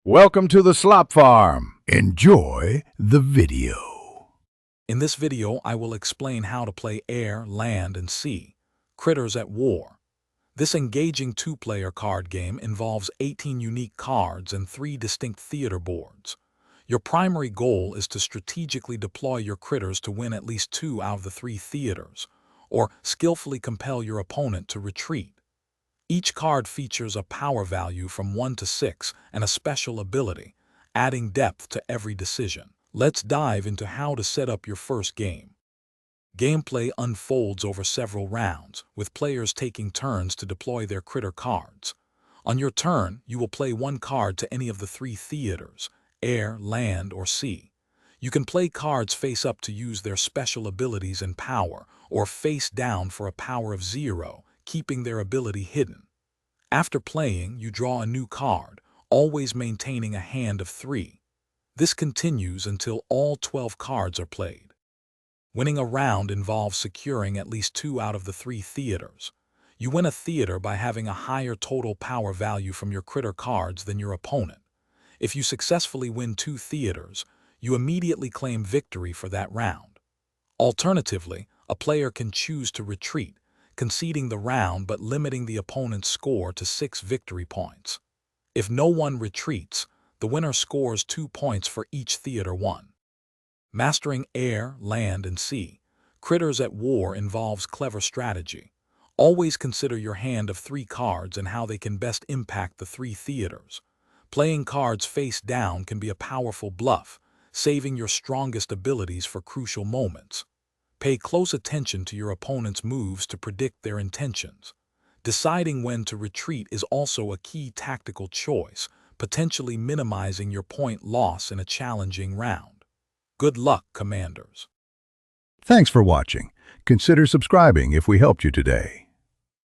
Welcome to the Slop Farm. Enjoy the video. In this video, I will explain how to play Air, Land, and Sea, Critters at War. This engaging two-player card game involves 18 unique cards and 3 distinct theater boards. Your primary goal is to strategically deploy your critters to win at least 2 out of the 3 theaters, or skillfully compel your opponent to retreat. Each card features a power value from 1 to 6 and a special ability, adding depth to every decision. Let's dive into how to set up your first game. Gameplay unfolds over several rounds, with players taking turns to deploy their critter cards. On your turn, you will play 1 card to any of the 3 theaters, air, land, or sea. You can play cards face up to use their special abilities and power, or face down for a power of 0, keeping their ability hidden. After playing, you draw a new card, always maintaining a hand of 3. This continues until all 12 cards are played. Winning a round involves securing at least 2 out of the 3 theaters. You win a theater by having a higher total power value from your critter cards than your opponent. If you successfully win 2 theaters, you immediately claim victory for that round. Alternatively, a player can choose to retreat, conceding the round but limiting the opponent's score to 6 victory points. If no one retreats, the winner scores 2 points for each theater won. Mastering Air, Land, and Sea, Critters at War involves clever strategy. Always consider your hand of 3 cards and how they can best impact the 3 theaters. Playing cards face down can be a powerful bluff, saving your strongest abilities for crucial moments. Pay close attention to your opponent's moves to predict their intentions. Deciding when to retreat is also a key tactical choice, potentially minimizing your point loss in a challenging round. Good luck, Commanders. Thanks for watching. Consider subscribing if we helped you today.